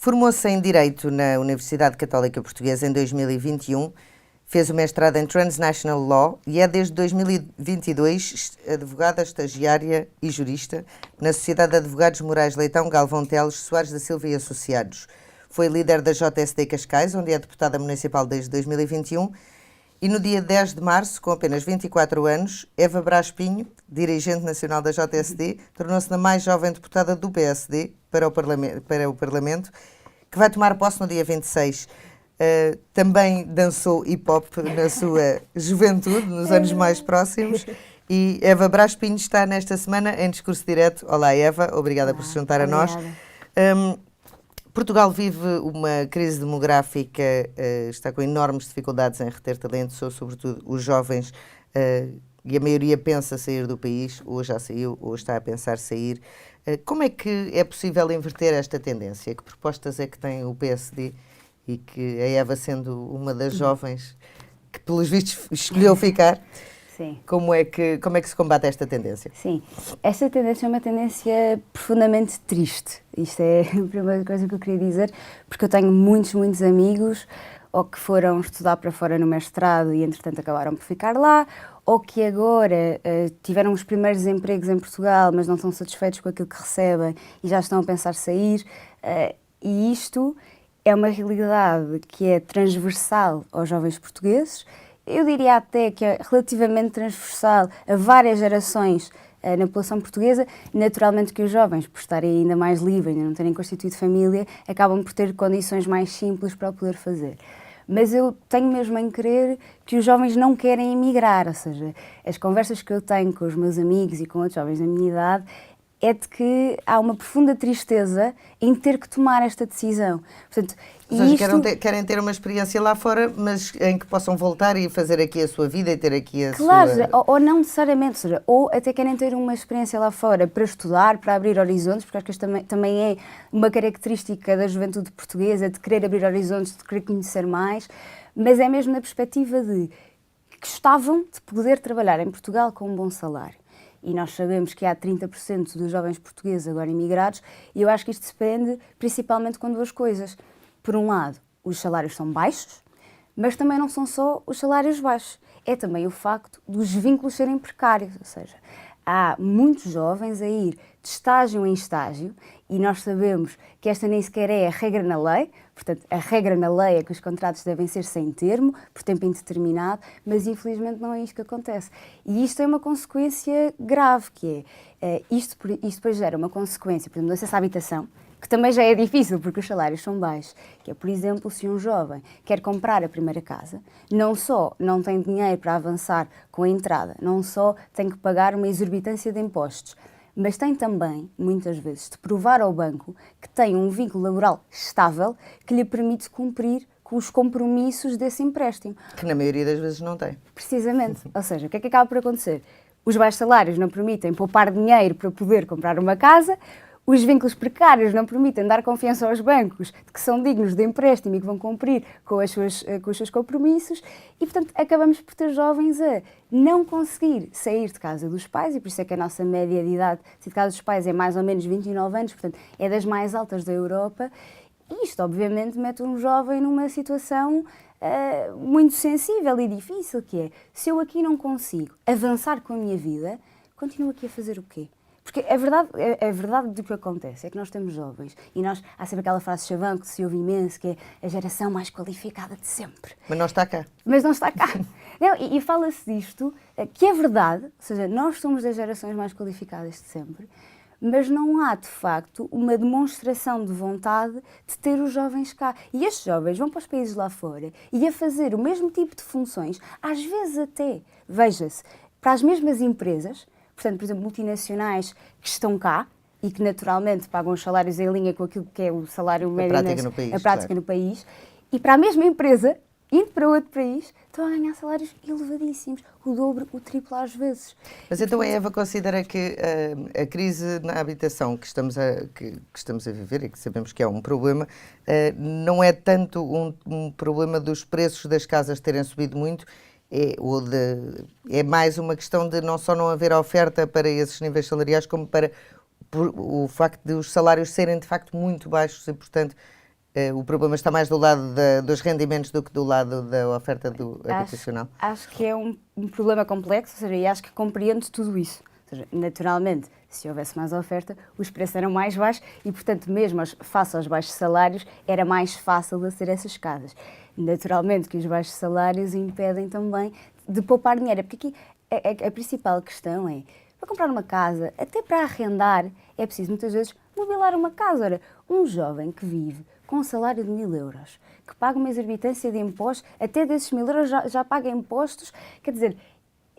Formou-se em Direito na Universidade Católica Portuguesa em 2021, fez o mestrado em Transnational Law e é desde 2022 advogada estagiária e jurista na Sociedade de Advogados Morais Leitão Galvão Teles Soares da Silva e Associados. Foi líder da JSD Cascais, onde é deputada municipal desde 2021, e no dia 10 de março, com apenas 24 anos, Eva Brás Pinho, dirigente nacional da JSD, tornou-se a mais jovem deputada do PSD para o Parlamento, que vai tomar posse no dia 26. Também dançou hip-hop na sua juventude, nos anos mais próximos, e Eva Brás Pinho está nesta semana em discurso direto. Olá, Eva, obrigada por se juntar a nós. Portugal vive uma crise demográfica, está com enormes dificuldades em reter talento, sobretudo os jovens, e a maioria pensa sair do país, ou já saiu, ou está a pensar sair. Como é que é possível inverter esta tendência? Que propostas é que tem o PSD e que a Eva, sendo uma das jovens que, pelos vistos, escolheu ficar, Sim. Como é que se combate esta tendência? Sim, esta tendência é uma tendência profundamente triste. Isto é a primeira coisa que eu queria dizer, porque eu tenho muitos amigos ou que foram estudar para fora no mestrado e, entretanto, acabaram por ficar lá, ou que agora tiveram os primeiros empregos em Portugal, mas não estão satisfeitos com aquilo que recebem e já estão a pensar sair. E isto é uma realidade que é transversal aos jovens portugueses. Eu diria até que é relativamente transversal a várias gerações na população portuguesa. Naturalmente que os jovens, por estarem ainda mais livres, ainda não terem constituído família, acabam por ter condições mais simples para o poder fazer. Mas eu tenho mesmo em crer que os jovens não querem emigrar, ou seja, as conversas que eu tenho com os meus amigos e com outros jovens da minha idade é de que há uma profunda tristeza em ter que tomar esta decisão. Portanto, ou seja, querem ter uma experiência lá fora, mas em que possam voltar e fazer aqui a sua vida e ter aqui a claro, sua... ou não necessariamente, ou seja, ou até querem ter uma experiência lá fora para estudar, para abrir horizontes, porque acho que isto também é uma característica da juventude portuguesa, de querer abrir horizontes, de querer conhecer mais, mas é mesmo na perspectiva de que gostavam de poder trabalhar em Portugal com um bom salário. E nós sabemos que há 30% dos jovens portugueses agora imigrados, e eu acho que isto se prende principalmente com duas coisas. Por um lado, os salários são baixos, mas também não são só os salários baixos. É também o facto dos vínculos serem precários, ou seja, há muitos jovens a ir de estágio em estágio, e nós sabemos que esta nem sequer é a regra na lei. Portanto, a regra na lei é que os contratos devem ser sem termo, por tempo indeterminado, mas infelizmente não é isto que acontece. E isto é uma consequência grave, que é, isto depois gera uma consequência, por exemplo, do acesso à habitação, que também já é difícil porque os salários são baixos, que é, por exemplo, se um jovem quer comprar a primeira casa, não só não tem dinheiro para avançar com a entrada, não só tem que pagar uma exorbitância de impostos, mas tem também, muitas vezes, de provar ao banco que tem um vínculo laboral estável que lhe permite cumprir com os compromissos desse empréstimo. Que na maioria das vezes não tem. Precisamente. Ou seja, o que é que acaba por acontecer? Os baixos salários não permitem poupar dinheiro para poder comprar uma casa, os vínculos precários não permitem dar confiança aos bancos de que são dignos de empréstimo e que vão cumprir com os seus compromissos e, portanto, acabamos por ter jovens a não conseguir sair de casa dos pais, e por isso é que a nossa média de idade de sair de casa dos pais é mais ou menos 29 anos, portanto, é das mais altas da Europa. E isto, obviamente, mete um jovem numa situação muito sensível e difícil, que é, se eu aqui não consigo avançar com a minha vida, continuo aqui a fazer o quê? Porque a verdade do que acontece é que nós temos jovens e há sempre aquela frase chavão que se ouve imenso, que é a geração mais qualificada de sempre. Mas não está cá. Mas não está cá. Não, e fala-se disto, que é verdade, ou seja, nós somos das gerações mais qualificadas de sempre, mas não há, de facto, uma demonstração de vontade de ter os jovens cá. E estes jovens vão para os países lá fora e a fazer o mesmo tipo de funções, às vezes até, veja-se, para as mesmas empresas. Portanto, por exemplo, multinacionais que estão cá e que naturalmente pagam os salários em linha com aquilo que é o salário médio, a prática no país, e para a mesma empresa, indo para outro país, estão a ganhar salários elevadíssimos, o dobro, o triplo às vezes. Mas então a Eva considera que a crise na habitação que estamos a viver e que sabemos que é um problema, não é tanto um problema dos preços das casas terem subido muito, é mais uma questão de não só não haver oferta para esses níveis salariais, como para o facto de os salários serem de facto muito baixos e, portanto, o problema está mais do lado dos rendimentos do que do lado da oferta habitacional? Acho que é um problema complexo, ou seja, e acho que compreendo tudo isso. Ou seja, naturalmente, se houvesse mais oferta, os preços eram mais baixos e, portanto, mesmo face aos baixos salários, era mais fácil de aceder a essas casas. Naturalmente que os baixos salários impedem também de poupar dinheiro, porque aqui a principal questão é, para comprar uma casa, até para arrendar, é preciso muitas vezes mobilar uma casa. Ora, um jovem que vive com um salário de 1.000 euros, que paga uma exorbitância de impostos, até desses 1.000 euros já paga impostos, quer dizer,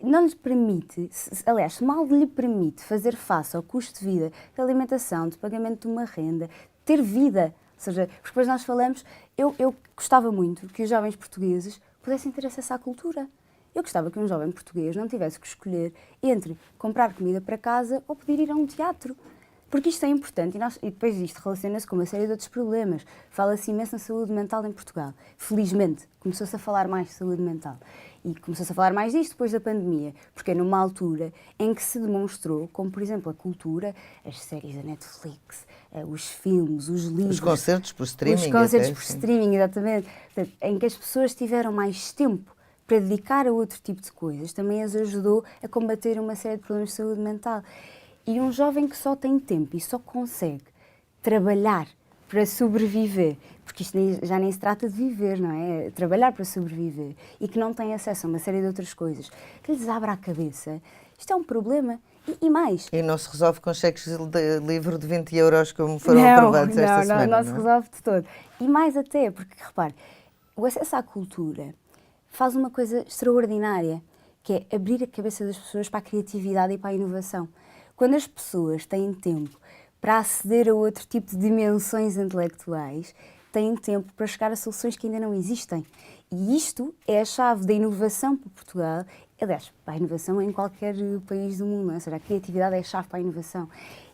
não lhes permite, aliás, mal lhe permite fazer face ao custo de vida, de alimentação, de pagamento de uma renda, ter vida. Ou seja, porque depois nós falamos, eu gostava muito que os jovens portugueses pudessem ter acesso à cultura. Eu gostava que um jovem português não tivesse que escolher entre comprar comida para casa ou poder ir a um teatro. Porque isto é importante e depois isto relaciona-se com uma série de outros problemas. Fala-se imenso na saúde mental em Portugal. Felizmente, começou-se a falar mais de saúde mental. E começou-se a falar mais disto depois da pandemia, porque é numa altura em que se demonstrou, como por exemplo a cultura, as séries da Netflix, os filmes, os livros... Os concertos por streaming. Os concertos por streaming, exatamente. Portanto, em que as pessoas tiveram mais tempo para dedicar a outro tipo de coisas, também as ajudou a combater uma série de problemas de saúde mental. E um jovem que só tem tempo e só consegue trabalhar para sobreviver, porque isto já nem se trata de viver, não é? Trabalhar para sobreviver e que não tem acesso a uma série de outras coisas, que lhes abra a cabeça, isto é um problema. E mais. E não se resolve com cheques de livro de 20 euros como foram aprovados esta semana. Não se resolve de todo. E mais até, porque repare, o acesso à cultura faz uma coisa extraordinária, que é abrir a cabeça das pessoas para a criatividade e para a inovação. Quando as pessoas têm tempo para aceder a outro tipo de dimensões intelectuais, têm tempo para chegar a soluções que ainda não existem. E isto é a chave da inovação para Portugal, aliás, para a inovação em qualquer país do mundo, ou seja, a criatividade é a chave para a inovação.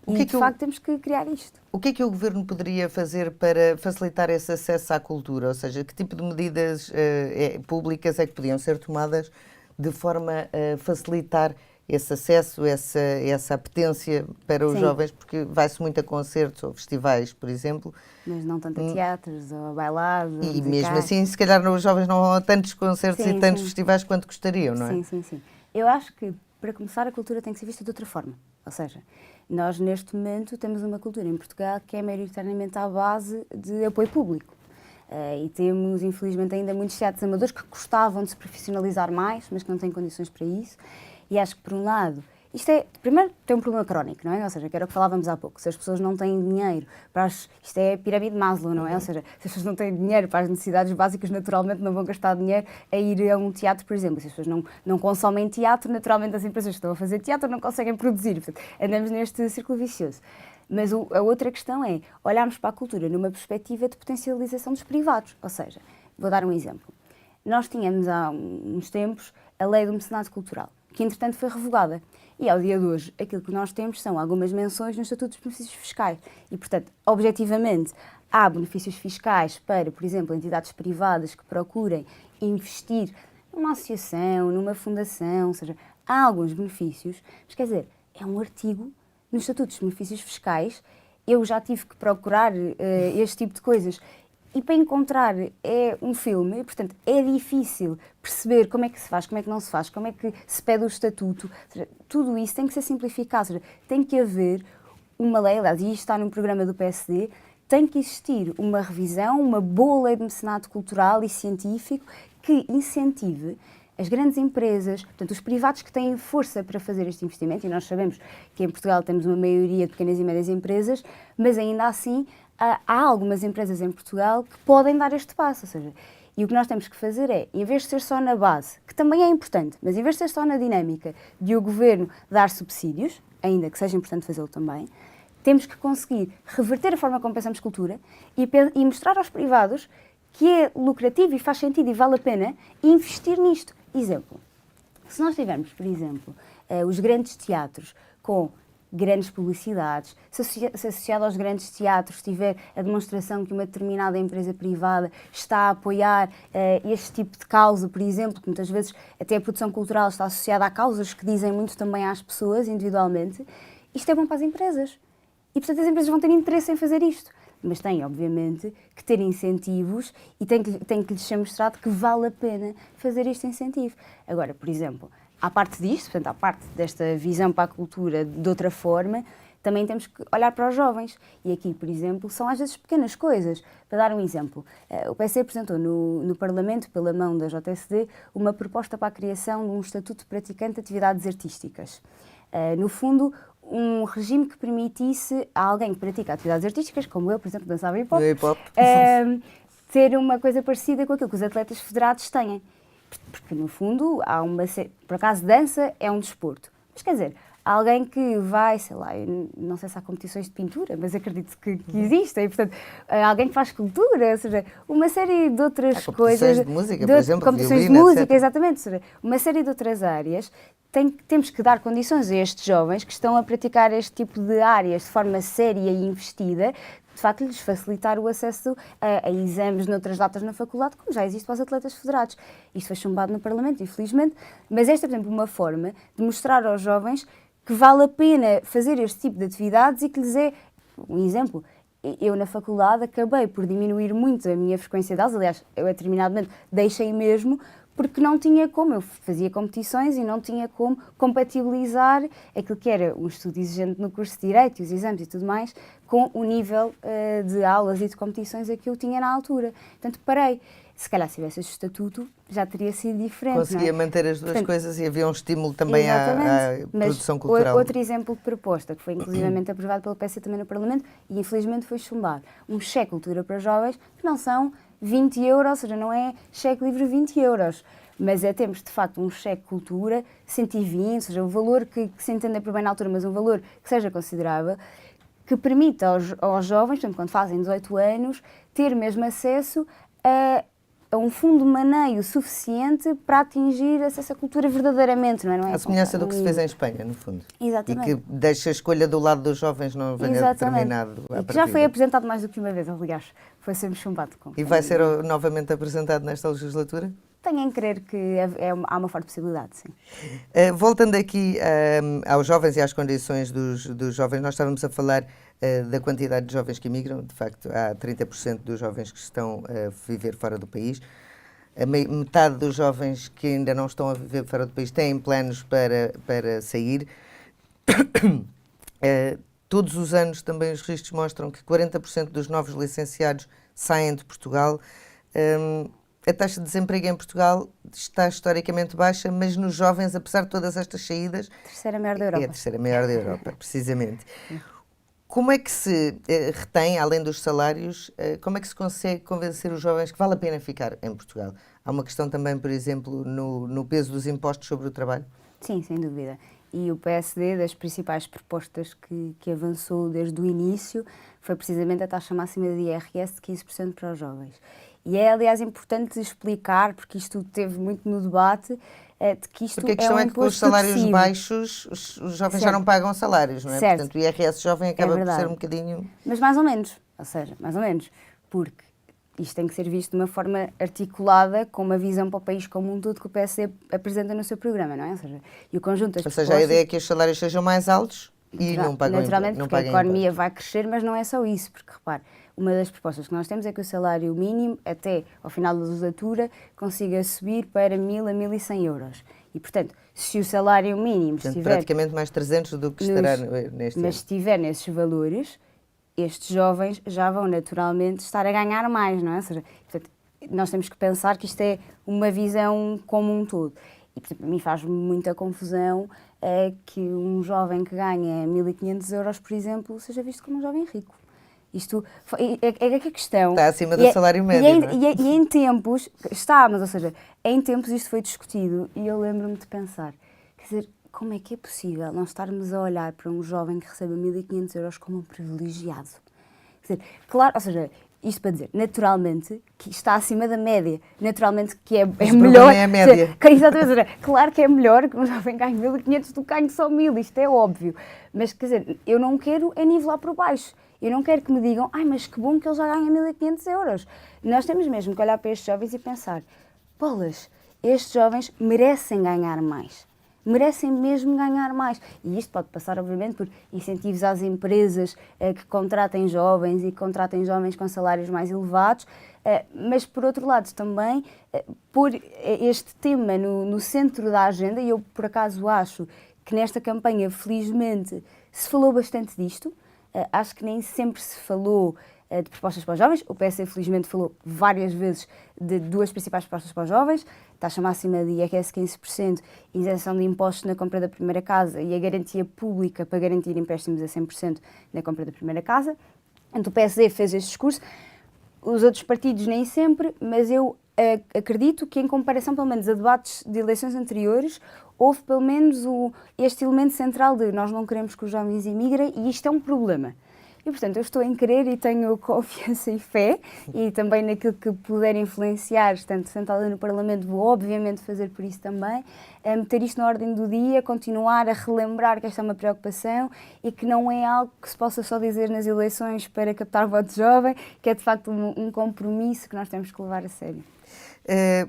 E, de facto, temos que criar isto. O que é que o Governo poderia fazer para facilitar esse acesso à cultura? Ou seja, que tipo de medidas públicas é que podiam ser tomadas de forma a facilitar esse acesso, essa apetência para os jovens, porque vai-se muito a concertos ou festivais, por exemplo. Mas não tanto a teatros ou a bailados. E mesmo assim, se calhar os jovens não vão a tantos concertos e tantos festivais quanto gostariam, não é? Sim. Eu acho que, para começar, a cultura tem que ser vista de outra forma. Ou seja, nós neste momento temos uma cultura em Portugal que é maioritariamente à base de apoio público. E temos, infelizmente, ainda muitos teatros amadores que gostavam de se profissionalizar mais, mas que não têm condições para isso. E acho que, por um lado, primeiro tem um problema crónico, não é? Ou seja, que era o que falávamos há pouco, se as pessoas não têm dinheiro isto é a pirâmide de Maslow, não é? Ou seja, se as pessoas não têm dinheiro para as necessidades básicas, naturalmente não vão gastar dinheiro a ir a um teatro, por exemplo. Se as pessoas não consomem teatro, naturalmente as empresas que estão a fazer teatro não conseguem produzir. Portanto, andamos neste círculo vicioso. Mas a outra questão é olharmos para a cultura numa perspectiva de potencialização dos privados. Ou seja, vou dar um exemplo. Nós tínhamos há uns tempos a lei do mecenato cultural, que entretanto foi revogada. E ao dia de hoje, aquilo que nós temos são algumas menções no Estatuto dos Benefícios Fiscais. E, portanto, objetivamente, há benefícios fiscais para, por exemplo, entidades privadas que procurem investir numa associação, numa fundação, ou seja, há alguns benefícios, mas quer dizer, é um artigo no Estatuto dos Benefícios Fiscais, eu já tive que procurar este tipo de coisas. E para encontrar é um filme, e, portanto, é difícil perceber como é que se faz, como é que não se faz, como é que se pede o estatuto. Ou seja, tudo isso tem que ser simplificado, ou seja, tem que haver uma lei, aliás, e isto está num programa do PSD, tem que existir uma revisão, uma boa lei de mecenato cultural e científico que incentive as grandes empresas, portanto, os privados que têm força para fazer este investimento, e nós sabemos que em Portugal temos uma maioria de pequenas e médias empresas, mas ainda assim há algumas empresas em Portugal que podem dar este passo, ou seja, e o que nós temos que fazer é, em vez de ser só na base, que também é importante, mas em vez de ser só na dinâmica de o Governo dar subsídios, ainda que seja importante fazê-lo também, temos que conseguir reverter a forma como pensamos cultura e mostrar aos privados que é lucrativo e faz sentido e vale a pena investir nisto. Exemplo, se nós tivermos, por exemplo, os grandes teatros com grandes publicidades, se associado aos grandes teatros tiver a demonstração que uma determinada empresa privada está a apoiar este tipo de causa, por exemplo, que muitas vezes até a produção cultural está associada a causas que dizem muito também às pessoas individualmente, isto é bom para as empresas. E, portanto, as empresas vão ter interesse em fazer isto. mas têm, obviamente, que ter incentivos e tem que lhes ser mostrado que vale a pena fazer este incentivo. Agora, por exemplo, à parte disto, portanto, à parte desta visão para a cultura de outra forma, também temos que olhar para os jovens. E aqui, por exemplo, são às vezes pequenas coisas. Para dar um exemplo, o PSD apresentou no Parlamento, pela mão da JSD, uma proposta para a criação de um estatuto de praticante de atividades artísticas. No fundo, um regime que permitisse a alguém que pratica atividades artísticas, como eu, por exemplo, dançava hip-hop, ter uma coisa parecida com aquilo que os atletas federados têm. Porque, no fundo, por acaso, dança é um desporto. Mas, quer dizer, alguém que vai, sei lá, não sei se há competições de pintura, mas acredito que existem, portanto, alguém que faz escultura, ou seja, uma série de outras coisas. Competições de música, por exemplo, competições violino, de música, etc. exatamente, ou seja, uma série de outras áreas. Temos que dar condições a estes jovens que estão a praticar este tipo de áreas de forma séria e investida, de facto, lhes facilitar o acesso a exames noutras datas na faculdade, como já existe para os atletas federados. Isto foi chumbado no Parlamento, infelizmente, mas esta é, por exemplo, uma forma de mostrar aos jovens que vale a pena fazer este tipo de atividades e que lhes é um exemplo. Eu, na faculdade, acabei por diminuir muito a minha frequência de aulas. Aliás, eu, a determinado momento, deixei mesmo, porque não tinha como. Eu fazia competições e não tinha como compatibilizar aquilo que era um estudo exigente no curso de Direito, os exames e tudo mais, com o nível de aulas e de competições a que eu tinha na altura. Portanto, parei. Se calhar, se tivesse este estatuto, já teria sido diferente. Conseguia manter as duas coisas e havia um estímulo também à produção cultural. Outro exemplo de proposta, que foi inclusivamente aprovado pelo PS também no Parlamento e infelizmente foi chumbado. Um cheque cultura para jovens, que não são 20 euros, ou seja, não é cheque livre 20 euros, mas temos de facto um cheque cultura 120, ou seja, um valor que se entenda por bem na altura, mas um valor que seja considerável, que permita aos jovens, portanto, quando fazem 18 anos, ter mesmo acesso a um fundo de maneio suficiente para atingir essa cultura verdadeiramente, não é? A semelhança do que se fez em Espanha, no fundo. Exatamente. E que deixa a escolha do lado dos jovens, não venha determinado. E que já foi apresentado mais do que uma vez, aliás, foi sempre chumbado. E vai ser novamente apresentado nesta legislatura? Tenho em crer que há uma forte possibilidade, sim. Voltando aqui aos jovens e às condições dos jovens, nós estávamos a falar da quantidade de jovens que emigram. De facto, há 30% dos jovens que estão a viver fora do país. Metade dos jovens que ainda não estão a viver fora do país têm planos para sair. Todos os anos também os registros mostram que 40% dos novos licenciados saem de Portugal. A taxa de desemprego em Portugal está historicamente baixa, mas nos jovens, apesar de todas estas saídas... Terceira maior da Europa. É a terceira maior da Europa, precisamente. Como é que se retém, além dos salários, como é que se consegue convencer os jovens que vale a pena ficar em Portugal? Há uma questão também, por exemplo, no peso dos impostos sobre o trabalho? Sim, sem dúvida. E o PSD, das principais propostas que avançou desde o início, foi precisamente a taxa máxima de IRS de 15% para os jovens. E é, aliás, importante explicar, porque isto teve muito no debate, de que isto porque a questão é um é que com os salários baixos, os jovens já não pagam salários, não é? Certo. Portanto, o IRS jovem acaba por ser um bocadinho... Mas mais ou menos, porque isto tem que ser visto de uma forma articulada, com uma visão para o país como um todo que o PSD apresenta no seu programa, não é? Ou seja, e o conjunto das propostas... a ideia é que os salários sejam mais altos e não pagam naturalmente, não porque a economia vai crescer, mas não é só isso, porque repare, uma das propostas que nós temos é que o salário mínimo, até ao final da legislatura, consiga subir para 1.000 a 1.100 euros. E, portanto, se o salário mínimo estiver... praticamente mais 300 do que estará neste ano. Mas se estiver nesses valores, estes jovens já vão naturalmente estar a ganhar mais, não é? Ou seja, portanto, nós temos que pensar que isto é uma visão como um todo. E, portanto, a mim faz-me muita confusão que um jovem que ganha 1.500 euros, por exemplo, seja visto como um jovem rico. Isto é a questão. Está acima do salário médio, não é? E em tempos, ou seja, em tempos isto foi discutido e eu lembro-me de pensar, quer dizer, como é que é possível não estarmos a olhar para um jovem que recebe 1.500 euros como um privilegiado? Quer dizer, claro, ou seja, isto para dizer, naturalmente, que está acima da média, naturalmente que é melhor... É a média. Exatamente, claro que é melhor que um jovem ganhe 1.500 do que ganhe só 1.000, isto é óbvio. Mas, quer dizer, eu não quero nivelar por baixo. Eu não quero que me digam, mas que bom que ele já ganha 1.500 euros. Nós temos mesmo que olhar para estes jovens e pensar, bolas, estes jovens merecem ganhar mais. merecem mesmo ganhar mais. E isto pode passar, obviamente, por incentivos às empresas que contratem jovens e que contratem jovens com salários mais elevados, mas, por outro lado, também pôr este tema no centro da agenda, e eu, por acaso, acho que nesta campanha, felizmente, se falou bastante disto. Acho que nem sempre se falou de propostas para os jovens. O PS, infelizmente, falou várias vezes de duas principais propostas para os jovens: taxa máxima de IRS 15%, isenção de impostos na compra da primeira casa e a garantia pública para garantir empréstimos a 100% na compra da primeira casa. Então, o PSD fez este discurso, os outros partidos nem sempre, mas eu acredito que, em comparação, pelo menos, a debates de eleições anteriores, houve pelo menos este elemento central de nós não queremos que os jovens emigrem e isto é um problema. E, portanto, eu estou em querer e tenho confiança e fé, e também naquilo que puder influenciar, estando sentada no Parlamento, vou obviamente fazer por isso também, meter isto na ordem do dia, continuar a relembrar que esta é uma preocupação e que não é algo que se possa só dizer nas eleições para captar voto jovem, que é de facto um compromisso que nós temos que levar a sério.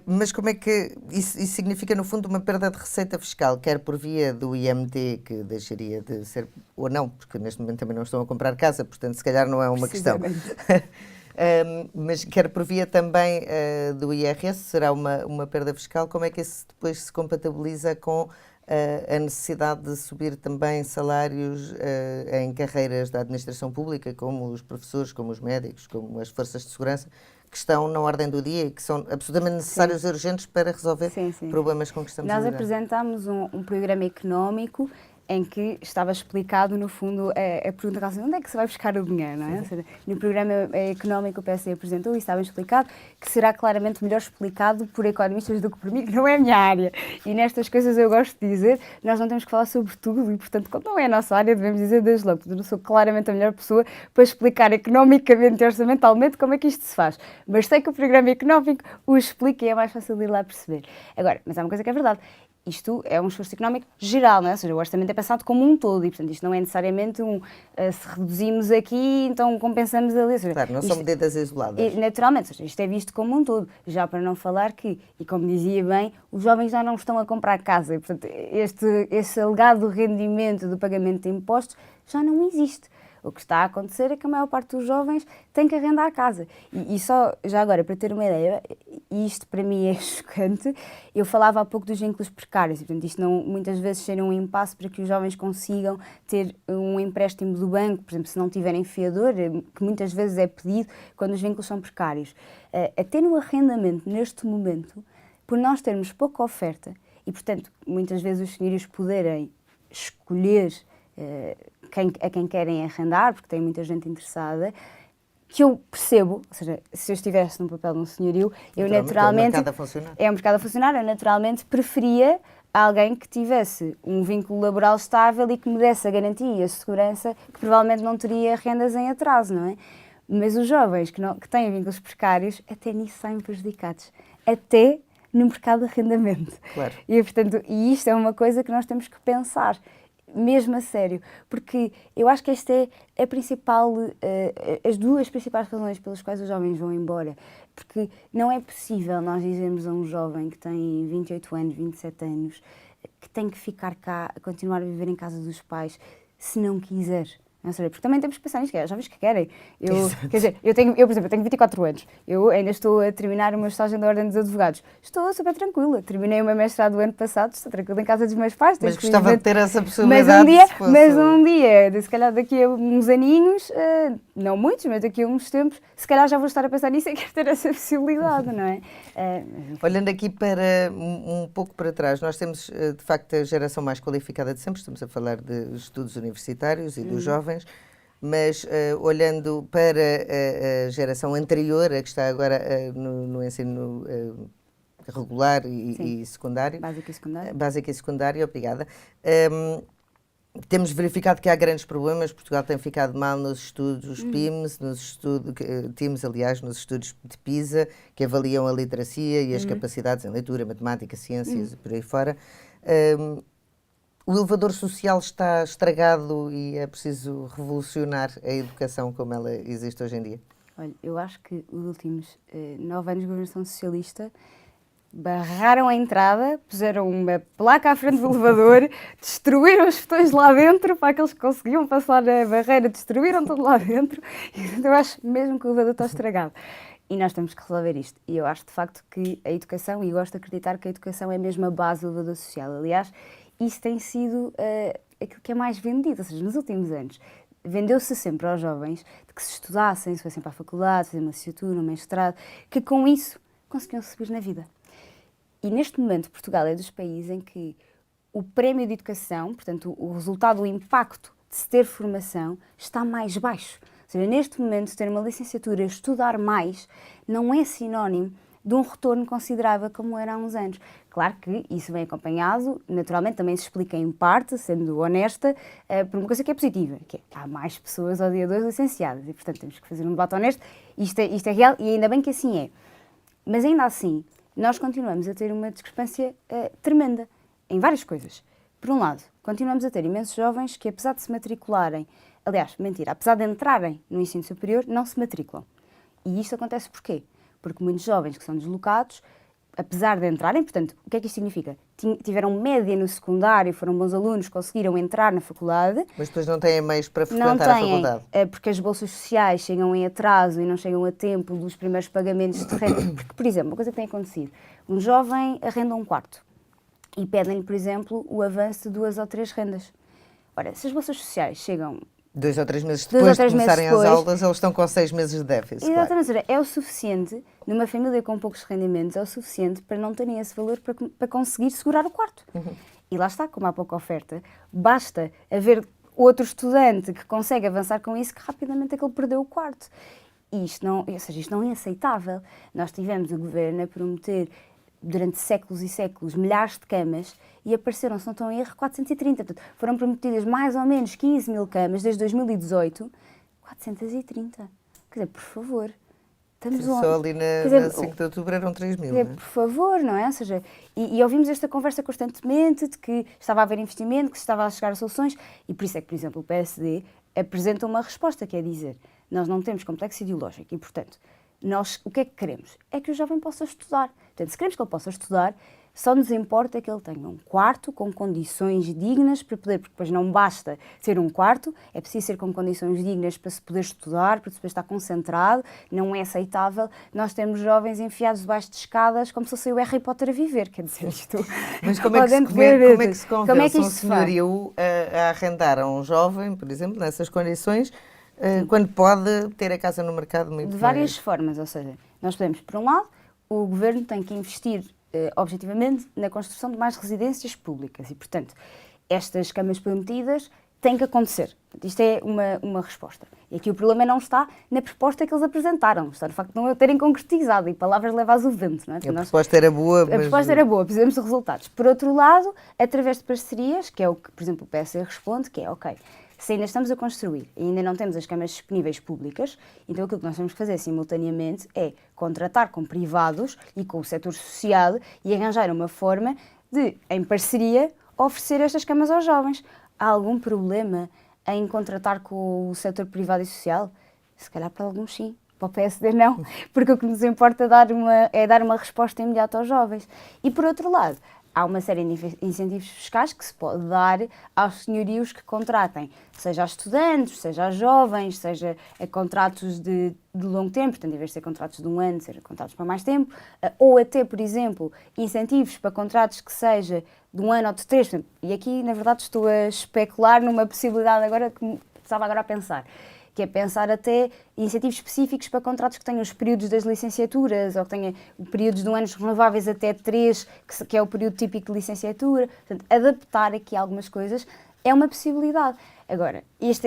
Mas como é que isso significa, no fundo, uma perda de receita fiscal, quer por via do IMT, que deixaria de ser, ou não, porque neste momento também não estão a comprar casa, portanto, se calhar não é uma questão. Mas quer por via também do IRS, será uma perda fiscal. Como é que isso depois se compatibiliza com a necessidade de subir também salários em carreiras da administração pública, como os professores, como os médicos, como as forças de segurança, que estão na ordem do dia e que são absolutamente necessários e urgentes para resolver problemas com que estamos a lidar? Nós apresentámos um programa económico em que estava explicado, no fundo, a pergunta que onde é que se vai buscar o dinheiro, não é? Ou seja, no programa económico o PSD apresentou e estava explicado que será claramente melhor explicado por economistas do que por mim, que não é a minha área. E nestas coisas eu gosto de dizer, nós não temos que falar sobre tudo e, portanto, quando não é a nossa área, devemos dizer desde logo. Eu não sou claramente a melhor pessoa para explicar economicamente e orçamentalmente como é que isto se faz. Mas sei que o programa económico o explica e é mais fácil de ir lá perceber. Agora, mas há uma coisa que é verdade. Isto é um esforço económico geral, não é? Ou seja, o orçamento é pensado como um todo e, portanto, isto não é necessariamente se reduzimos aqui, então compensamos ali. Seja, claro, não são medidas isoladas. Naturalmente, ou seja, isto é visto como um todo. Já para não falar que, e como dizia bem, os jovens já não estão a comprar casa e, portanto, este alegado rendimento do pagamento de impostos já não existe. O que está a acontecer é que a maior parte dos jovens tem que arrendar a casa. E só, já agora, para ter uma ideia, e isto para mim é chocante, eu falava há pouco dos vínculos precários, e, portanto, isto não, muitas vezes ser um impasse para que os jovens consigam ter um empréstimo do banco, por exemplo, se não tiverem fiador, que muitas vezes é pedido quando os vínculos são precários. Até no arrendamento, neste momento, por nós termos pouca oferta, e, portanto, muitas vezes os senhorios poderem escolher a quem querem arrendar, porque tem muita gente interessada, que eu percebo, ou seja, se eu estivesse no papel de um senhorio, eu naturalmente... É um mercado a funcionar, eu naturalmente preferia alguém que tivesse um vínculo laboral estável e que me desse a garantia e a segurança que provavelmente não teria rendas em atraso, não é? Mas os jovens que têm vínculos precários, até nisso saem prejudicados. Até no mercado de arrendamento. Claro. E, portanto, isto é uma coisa que nós temos que pensar mesmo a sério, porque eu acho que esta é a principal, as duas principais razões pelas quais os jovens vão embora, porque não é possível nós dizermos a um jovem que tem 28 anos, 27 anos, que tem que ficar cá, continuar a viver em casa dos pais, se não quiser. Não sei, porque também temos que pensar nisto, que é, jovens que querem. Quer dizer, por exemplo, eu tenho 24 anos, eu ainda estou a terminar o meu estágio da Ordem dos Advogados. Estou super tranquila, terminei o meu mestrado o ano passado, estou tranquila em casa dos meus pais. Mas gostava de ter essa possibilidade. Mas um dia, se calhar daqui a uns aninhos, não muitos, mas daqui a uns tempos, se calhar já vou estar a pensar nisso e quero ter essa possibilidade, não é? Olhando aqui para um pouco para trás, nós temos de facto a geração mais qualificada de sempre, estamos a falar de estudos universitários e dos jovens, mas olhando para a geração anterior, a que está agora no ensino regular e secundário. Básico e secundário. Obrigada. Temos verificado que há grandes problemas. Portugal tem ficado mal nos estudos, os PIMS, nos estudos de PISA, que avaliam a literacia e as capacidades em leitura, matemática, ciências e por aí fora. O elevador social está estragado e é preciso revolucionar a educação como ela existe hoje em dia? Olha, eu acho que os últimos 9 anos de governação socialista barraram a entrada, puseram uma placa à frente do elevador, destruíram os botões lá dentro para aqueles que conseguiam passar a barreira, destruíram tudo lá dentro. E eu acho mesmo que o elevador está estragado. E nós temos que resolver isto. E eu acho de facto que a educação, e gosto de acreditar que a educação é mesmo a base do elevador social. Aliás, isso tem sido aquilo que é mais vendido, ou seja, nos últimos anos. Vendeu-se sempre aos jovens de que se estudassem, se fossem para a faculdade, fazer uma licenciatura, um mestrado, que com isso conseguiam subir na vida. E neste momento, Portugal é dos países em que o prémio de educação, portanto, o resultado, o impacto de se ter formação, está mais baixo. Ou seja, neste momento, ter uma licenciatura, estudar mais, não é sinónimo de um retorno considerável como era há uns anos. Claro que isso vem acompanhado, naturalmente também se explica em parte, sendo honesta, por uma coisa que é positiva, que é há mais pessoas ao dia 2 licenciadas e, portanto, temos que fazer um debate honesto. Isto é real e ainda bem que assim é. Mas ainda assim, nós continuamos a ter uma discrepância tremenda em várias coisas. Por um lado, continuamos a ter imensos jovens que, apesar de se matricularem, aliás, mentira, apesar de entrarem no ensino superior, não se matriculam. E isto acontece porquê? Porque muitos jovens que são deslocados, apesar de entrarem, portanto, o que é que isto significa? Tiveram média no secundário, foram bons alunos, conseguiram entrar na faculdade. Mas depois não têm meios para frequentar a faculdade. Porque as bolsas sociais chegam em atraso e não chegam a tempo dos primeiros pagamentos de renda. Porque, por exemplo, uma coisa que tem acontecido, um jovem arrenda um quarto e pedem-lhe, por exemplo, o avanço de 2 ou 3 rendas. Ora, se as bolsas sociais chegam 2 ou 3 meses depois de começarem as aulas, eles estão com 6 meses de déficit. Exatamente, claro. É o suficiente, numa família com poucos rendimentos, é o suficiente para não terem esse valor para conseguir segurar o quarto. E lá está, como há pouca oferta, basta haver outro estudante que consegue avançar com isso, que rapidamente é que ele perdeu o quarto. E isto não é aceitável. Nós tivemos o governo a prometer durante séculos e séculos milhares de camas e apareceram, se não estou em erro, 430. Portanto, foram prometidas mais ou menos 15 mil camas desde 2018, 430. Quer dizer, por favor, estamos onde? Só ali na 5 de outubro eram 3 mil, quer dizer, por favor, não é? Ou seja, e ouvimos esta conversa constantemente de que estava a haver investimento, que se estava a chegar a soluções, e por isso é que, por exemplo, o PSD apresenta uma resposta, que é dizer, nós não temos complexo ideológico e, portanto, nós o que é que queremos? É que o jovem possa estudar. Portanto, se queremos que ele possa estudar, só nos importa que ele tenha um quarto com condições dignas para poder, porque depois não basta ter um quarto, é preciso ser com condições dignas para se poder estudar, para se poder estar concentrado. Não é aceitável nós termos jovens enfiados debaixo de escadas como se fosse o Harry Potter a viver, quer dizer, isto... Mas como é que se convence um senhorio a arrendar a um jovem, por exemplo, nessas condições, quando pode ter a casa no mercado muito de várias formas, ou seja, nós podemos, por um lado, o governo tem que investir objetivamente na construção de mais residências públicas e, portanto, estas camas prometidas têm que acontecer. Isto é uma resposta. E aqui o problema não está na proposta que eles apresentaram, está no facto de não a terem concretizado e palavras levadas ao vento. Não é? A proposta era boa, mas... A proposta era boa, precisamos de resultados. Por outro lado, através de parcerias, que é o que, por exemplo, o PSD responde, que é, ok, se ainda estamos a construir e ainda não temos as camas disponíveis públicas, então aquilo que nós temos que fazer simultaneamente é contratar com privados e com o setor social e arranjar uma forma de, em parceria, oferecer estas camas aos jovens. Há algum problema em contratar com o setor privado e social? Se calhar para alguns sim, para o PSD não, porque o que nos importa é dar uma resposta imediata aos jovens. E por outro lado, há uma série de incentivos fiscais que se pode dar aos senhorios que contratem, seja a estudantes, seja a jovens, seja a contratos de longo tempo, portanto, em vez de ser contratos de 1 ano, seja contratos para mais tempo, ou até, por exemplo, incentivos para contratos que seja de 1 ano ou de 3. Portanto, e aqui, na verdade, estou a especular numa possibilidade agora que estava agora a pensar, que é pensar até incentivos específicos para contratos que tenham os períodos das licenciaturas ou que tenham períodos de 1 ano renováveis até 3, que é o período típico de licenciatura. Portanto, adaptar aqui algumas coisas é uma possibilidade. Agora, isto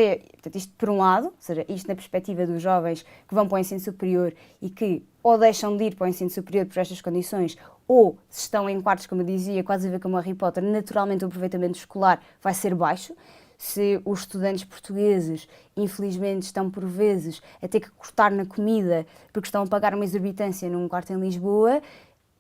por um lado, ou seja, isto na perspectiva dos jovens que vão para o ensino superior e que ou deixam de ir para o ensino superior por estas condições, ou se estão em quartos, como eu dizia, quase a ver como Harry Potter, naturalmente o aproveitamento escolar vai ser baixo. Se os estudantes portugueses, infelizmente, estão por vezes a ter que cortar na comida porque estão a pagar uma exorbitância num quarto em Lisboa,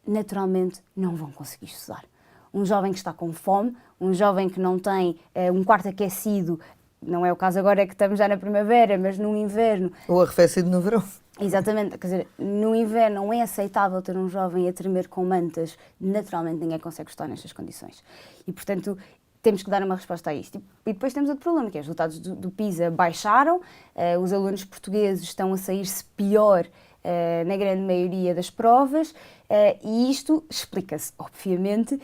naturalmente não vão conseguir estudar. Um jovem que está com fome, um jovem que não tem um quarto aquecido, não é o caso agora, é que estamos já na primavera, mas no inverno... Ou arrefecido no verão. Exatamente, quer dizer, no inverno não é aceitável ter um jovem a tremer com mantas, naturalmente ninguém consegue estar nestas condições. E, portanto, temos que dar uma resposta a isto. E depois temos outro problema, que é os resultados do PISA baixaram, os alunos portugueses estão a sair-se pior na grande maioria das provas, e isto explica-se, obviamente,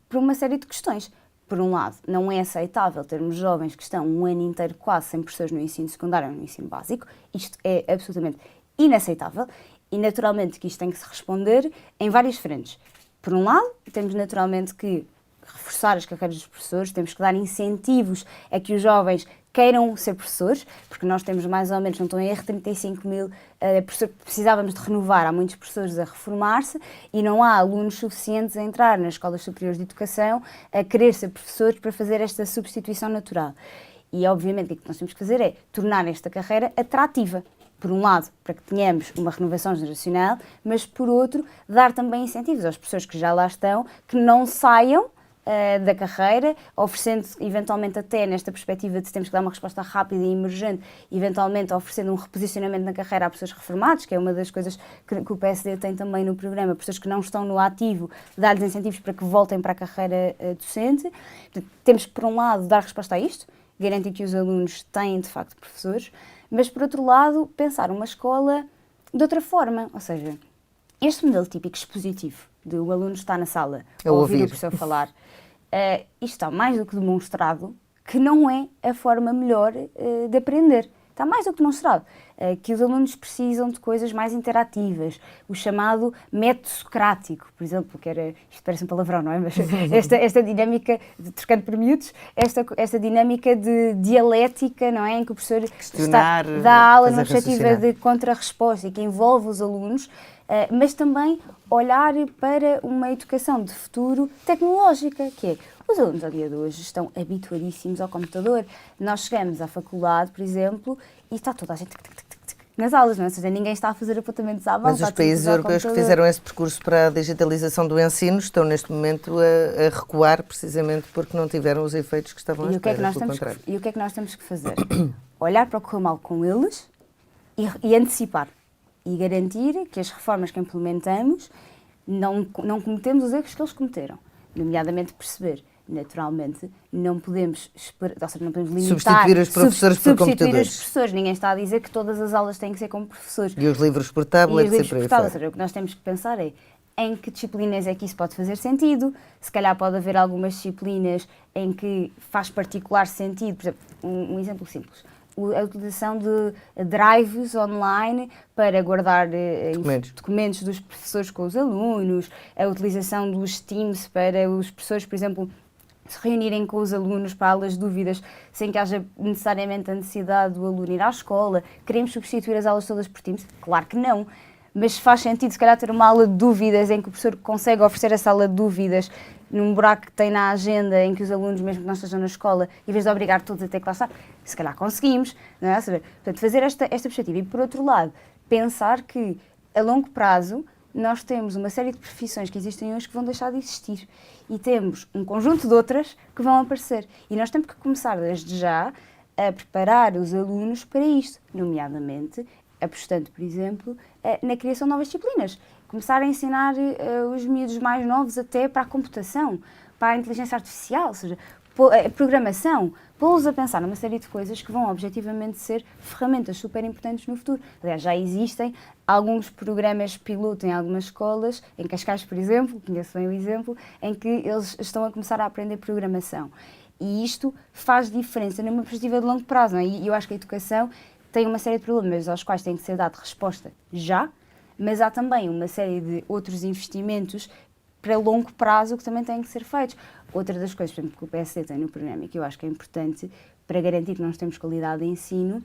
por uma série de questões. Por um lado, não é aceitável termos jovens que estão um ano inteiro quase sem professores no ensino secundário ou no ensino básico. Isto é absolutamente inaceitável e, naturalmente, que isto tem que se responder em várias frentes. Por um lado, temos naturalmente que reforçar as carreiras dos professores, temos que dar incentivos a que os jovens queiram ser professores, porque nós temos mais ou menos, não estou em erro, 35 mil professores que precisávamos de renovar, há muitos professores a reformar-se e não há alunos suficientes a entrar nas escolas superiores de educação a querer ser professores para fazer esta substituição natural. E, obviamente, o que nós temos que fazer é tornar esta carreira atrativa. Por um lado, para que tenhamos uma renovação geracional, mas, por outro, dar também incentivos às pessoas que já lá estão, que não saiam da carreira, oferecendo eventualmente até nesta perspectiva de temos que dar uma resposta rápida e emergente, eventualmente oferecendo um reposicionamento na carreira a pessoas reformadas, que é uma das coisas que o PSD tem também no programa, pessoas que não estão no ativo, dar-lhes incentivos para que voltem para a carreira docente. Portanto, temos que, por um lado, dar resposta a isto, garantir que os alunos têm, de facto, professores, mas, por outro lado, pensar uma escola de outra forma, ou seja, este modelo típico expositivo, de o aluno estar na sala a ouvir o professor falar, isto está mais do que demonstrado que não é a forma melhor de aprender. Está mais do que demonstrado que os alunos precisam de coisas mais interativas, o chamado método socrático, por exemplo, que era, isto parece um palavrão, não é? Mas esta dinâmica, trocando por miúdos, esta dinâmica de dialética, não é? Em que o professor dá aula numa perspectiva de contra-resposta e que envolve os alunos, mas também olhar para uma educação de futuro tecnológica, que é, os alunos ao dia de hoje estão habituadíssimos ao computador. Nós chegamos à faculdade, por exemplo, e está toda a gente nas aulas, não é? Ou seja, ninguém está a fazer apontamentos à mão. Mas os países europeus que fizeram esse percurso para a digitalização do ensino estão neste momento a recuar precisamente porque não tiveram os efeitos que estavam à espera, pelo contrário. E o que é que nós temos que fazer? Olhar para o que correu mal com eles e antecipar. E garantir que as reformas que implementamos não cometemos os erros que eles cometeram. Nomeadamente perceber, naturalmente, não podemos limitar... Substituir os professores por computadores. Substituir os professores. Ninguém está a dizer que todas as aulas têm que ser como professores. E os livros por tablets e por aí fora. Ou seja, o que nós temos que pensar é em que disciplinas é que isso pode fazer sentido. Se calhar pode haver algumas disciplinas em que faz particular sentido. Por exemplo, um exemplo simples. A utilização de drives online para guardar documentos dos professores com os alunos, a utilização dos Teams para os professores, por exemplo, se reunirem com os alunos para aulas de dúvidas sem que haja necessariamente a necessidade do aluno ir à escola. Queremos substituir as aulas todas por Teams? Claro que não. Mas faz sentido, se calhar, ter uma aula de dúvidas em que o professor consegue oferecer essa aula de dúvidas num buraco que tem na agenda, em que os alunos, mesmo que não estejam na escola, em vez de obrigar todos a ter que lá estar, se calhar conseguimos, não é? Ou seja, portanto, fazer esta perspectiva. E, por outro lado, pensar que, a longo prazo, nós temos uma série de profissões que existem hoje que vão deixar de existir. E temos um conjunto de outras que vão aparecer. E nós temos que começar, desde já, a preparar os alunos para isto, nomeadamente apostando, por exemplo, na criação de novas disciplinas. Começar a ensinar os miúdos mais novos até para a computação, para a inteligência artificial, ou seja, a programação, pô-los a pensar numa série de coisas que vão objetivamente ser ferramentas super importantes no futuro. Aliás, já existem alguns programas piloto em algumas escolas, em Cascais, por exemplo, conheço bem o exemplo, em que eles estão a começar a aprender programação. E isto faz diferença numa perspectiva de longo prazo, não é? E eu acho que a educação tem uma série de problemas aos quais tem que ser dada resposta já, mas há também uma série de outros investimentos para longo prazo que também têm que ser feitos. Outra das coisas, por exemplo, que o PSD tem no programa e que eu acho que é importante para garantir que nós temos qualidade de ensino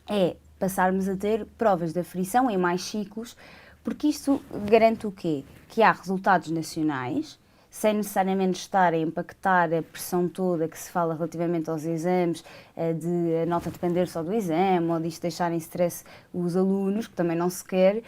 é passarmos a ter provas de aferição em mais ciclos, porque isto garante o quê? Que há resultados nacionais, sem necessariamente estar a impactar a pressão toda que se fala relativamente aos exames, de a nota depender só do exame, ou disto deixar em stress os alunos, que também não se quer,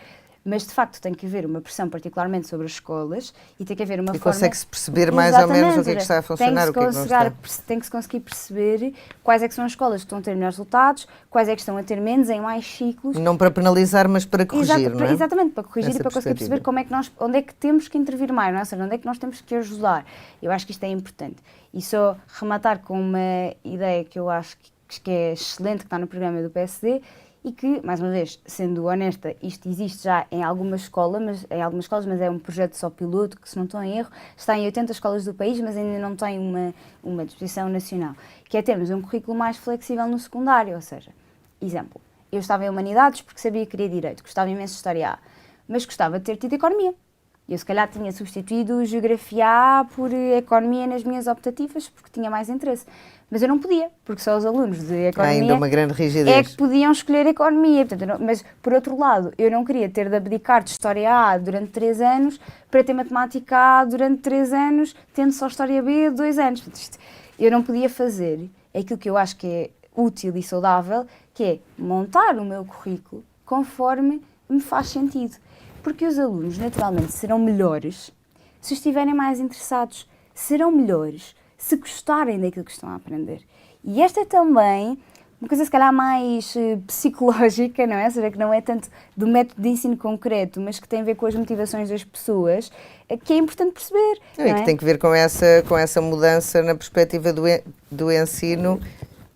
mas de facto tem que haver uma pressão particularmente sobre as escolas e tem que haver uma e forma... consegue-se perceber mais ou menos o que é que está a funcionar, o que é que não está. Tem que se conseguir perceber quais é que são as escolas que estão a ter melhores resultados, quais é que estão a ter menos em mais ciclos. Não para penalizar, mas para corrigir, não é? Exatamente, para corrigir Essa e para conseguir perceber como é que onde é que temos que intervir mais, não é? Ou seja, onde é que nós temos que ajudar. Eu acho que isto é importante. E só rematar com uma ideia que eu acho que é excelente, que está no programa do PSD, e que, mais uma vez, sendo honesta, isto existe já em algumas escolas, mas é um projeto só piloto, que se não estou em erro, está em 80 escolas do país, mas ainda não tem uma disposição nacional, que é termos um currículo mais flexível no secundário, ou seja, exemplo, eu estava em Humanidades porque sabia que queria Direito, gostava imenso de História A, mas gostava de ter tido Economia. Eu, se calhar, tinha substituído Geografia A por Economia nas minhas optativas, porque tinha mais interesse. Mas eu não podia, porque só os alunos de Economia ainda uma grande rigidez. é que podiam escolher Economia. Portanto, mas, por outro lado, eu não queria ter de abdicar de História A durante 3 anos para ter Matemática A durante 3 anos, tendo só História B 2 anos. Portanto, eu não podia fazer aquilo que eu acho que é útil e saudável, que é montar o meu currículo conforme me faz sentido. Porque os alunos, naturalmente, serão melhores se estiverem mais interessados, serão melhores se gostarem daquilo que estão a aprender. E esta é também uma coisa, se calhar, mais psicológica, não é? Ou seja, que não é tanto do método de ensino concreto, mas que tem a ver com as motivações das pessoas, que é importante perceber. Não, e que tem que ver com essa mudança na perspectiva do ensino,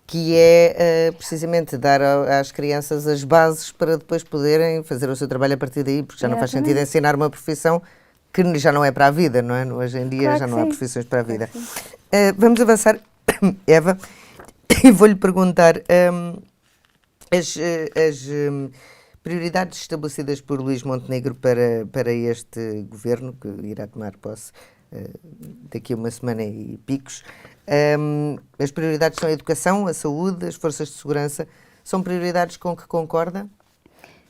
que é precisamente dar às crianças as bases para depois poderem fazer o seu trabalho a partir daí, porque já não faz sentido ensinar uma profissão que já não é para a vida, não é? Hoje em dia já não há profissões para a vida. Vamos avançar, Eva, e vou-lhe perguntar as prioridades estabelecidas por Luís Montenegro para este governo, que irá tomar posse daqui a uma semana e picos. As prioridades são a educação, a saúde, as forças de segurança. São prioridades com que concorda?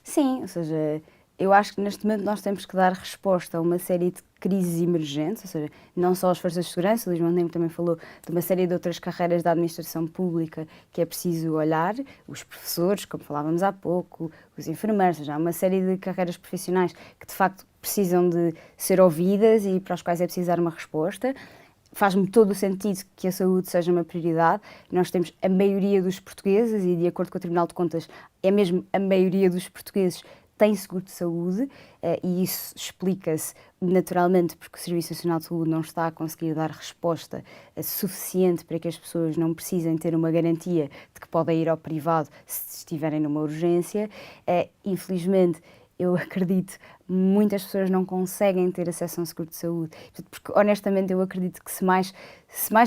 Sim, ou seja, eu acho que neste momento nós temos que dar resposta a uma série de crises emergentes, ou seja, não só as forças de segurança, o Luís Montenegro também falou de uma série de outras carreiras da administração pública que é preciso olhar, os professores, como falávamos há pouco, os enfermeiros, ou seja, há uma série de carreiras profissionais que de facto precisam de ser ouvidas e para as quais é preciso dar uma resposta. Faz-me todo o sentido que a saúde seja uma prioridade. Nós temos a maioria dos portugueses, e de acordo com o Tribunal de Contas, é mesmo a maioria dos portugueses tem seguro de saúde, e isso explica-se naturalmente porque o Serviço Nacional de Saúde não está a conseguir dar resposta suficiente para que as pessoas não precisem ter uma garantia de que podem ir ao privado se estiverem numa urgência. Infelizmente, eu acredito, muitas pessoas não conseguem ter acesso a um seguro de saúde, porque honestamente eu acredito que se mais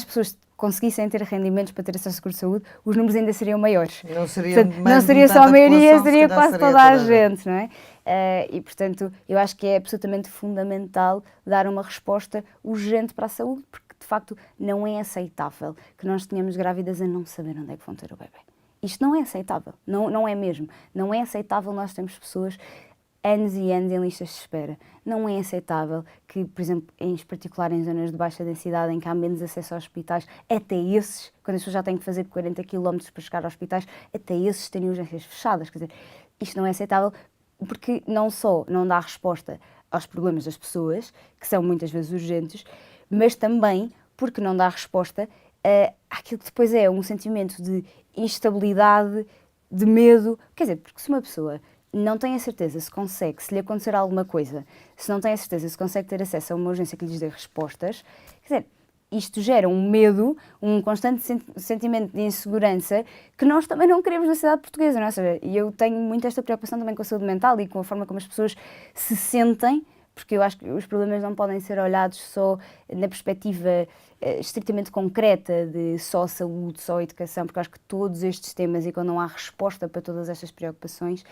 pessoas conseguissem ter rendimentos para ter acesso ao seguro de saúde, os números ainda seriam maiores. Não seria, portanto, não seria só a maioria, seria quase toda a gente, não é? E, portanto, eu acho que é absolutamente fundamental dar uma resposta urgente para a saúde, porque, de facto, não é aceitável que nós tenhamos grávidas a não saber onde é que vão ter o bebê. Isto não é aceitável, não é mesmo. Não é aceitável nós termos pessoas anos e anos em listas de espera. Não é aceitável que, por exemplo, em particular em zonas de baixa densidade, em que há menos acesso a hospitais, até esses, quando as pessoas já têm que fazer 40 km para chegar a hospitais, até esses têm urgências fechadas. Quer dizer, isto não é aceitável porque não só não dá resposta aos problemas das pessoas, que são muitas vezes urgentes, mas também porque não dá resposta àquilo que depois é um sentimento de instabilidade, de medo. Quer dizer, porque se uma pessoa não tem a certeza se consegue, se lhe acontecer alguma coisa, se não tem a certeza se consegue ter acesso a uma urgência que lhes dê respostas, quer dizer, isto gera um medo, um constante sentimento de insegurança que nós também não queremos na sociedade portuguesa, não é? Ou seja, e eu tenho muito esta preocupação também com a saúde mental e com a forma como as pessoas se sentem, porque eu acho que os problemas não podem ser olhados só na perspectiva estritamente concreta de só saúde, só educação, porque eu acho que todos estes temas, e quando não há resposta para todas estas preocupações,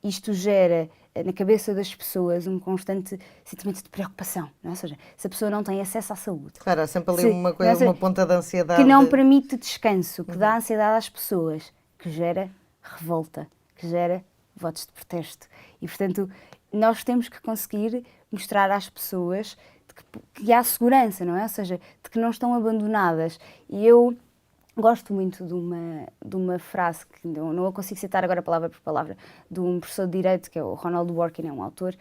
isto gera na cabeça das pessoas um constante sentimento de preocupação, não é? Ou seja, se a pessoa não tem acesso à saúde. Claro, há sempre ali uma coisa, uma ponta de ansiedade. Que não permite descanso, que dá ansiedade às pessoas, que gera revolta, que gera votos de protesto. E, portanto, nós temos que conseguir mostrar às pessoas que há segurança, não é? Ou seja, de que não estão abandonadas. E eu Gosto muito de uma frase que não a consigo citar agora palavra por palavra, de um professor de Direito, que é o Ronald Dworkin, é um autor,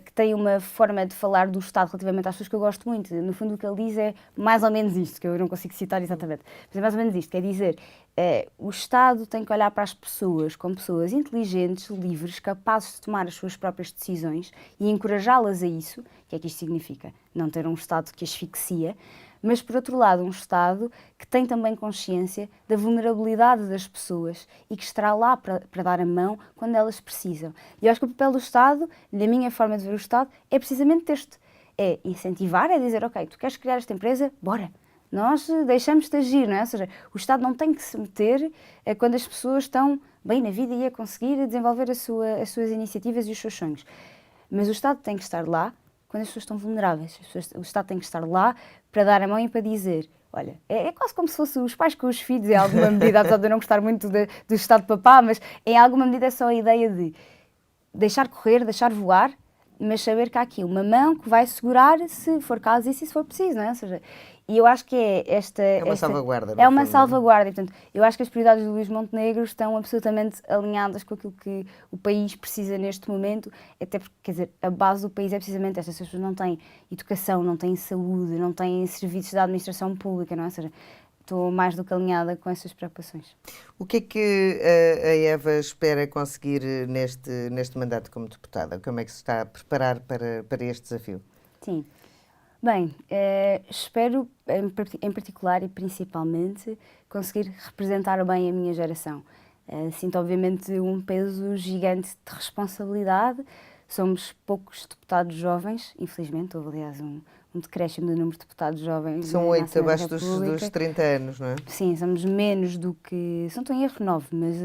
que tem uma forma de falar do Estado relativamente às pessoas que eu gosto muito. No fundo, o que ele diz é mais ou menos isto, que eu não consigo citar exatamente, mas é mais ou menos isto, quer dizer, o Estado tem que olhar para as pessoas como pessoas inteligentes, livres, capazes de tomar as suas próprias decisões e encorajá-las a isso. O que é que isto significa? Não ter um Estado que asfixia, mas, por outro lado, um Estado que tem também consciência da vulnerabilidade das pessoas e que estará lá para dar a mão quando elas precisam. E eu acho que o papel do Estado, na minha forma de ver o Estado, é precisamente este. É incentivar, é dizer, ok, tu queres criar esta empresa? Bora! Nós deixamos-te agir, não é? Ou seja, o Estado não tem que se meter quando as pessoas estão bem na vida e a conseguir desenvolver as suas iniciativas e os seus sonhos. Mas o Estado tem que estar lá quando as pessoas estão vulneráveis. O Estado tem que estar lá para dar a mão e para dizer, olha, é quase como se fossem os pais com os filhos, em alguma medida, apesar de eu não gostar muito do Estado de papá, mas em alguma medida é só a ideia de deixar correr, deixar voar, mas saber que há aqui uma mão que vai segurar se for caso e se for preciso, não é? Ou seja, e eu acho que É uma salvaguarda, no é uma fundo, salvaguarda. E, portanto, eu acho que as prioridades do Luís Montenegro estão absolutamente alinhadas com aquilo que o país precisa neste momento, até porque, quer dizer, a base do país é precisamente esta. As pessoas não têm educação, não têm saúde, não têm serviços da administração pública, não é? Ou seja, estou mais do que alinhada com essas preocupações. O que é que a Eva espera conseguir neste mandato como deputada? Como é que se está a preparar para este desafio? Sim. Bem, espero, em particular e principalmente, conseguir representar bem a minha geração. Sinto, obviamente, um peso gigante de responsabilidade. Somos poucos deputados jovens, infelizmente, houve, aliás, um decréscimo do número de deputados jovens. São 8, abaixo dos 30 anos, não é? Sim, somos menos do que... Se não estou em erro, 9, mas...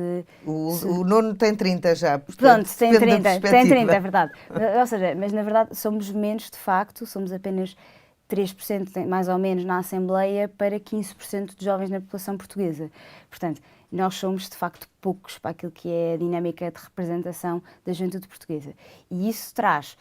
O nono tem 30 já, Pronto, portanto, tem depende da 30, tem 30, é perspectiva. verdade. Ou seja, mas na verdade somos menos de facto, somos apenas 3% mais ou menos na Assembleia para 15% de jovens na população portuguesa. Portanto, nós somos de facto poucos para aquilo que é a dinâmica de representação da juventude portuguesa. E isso traz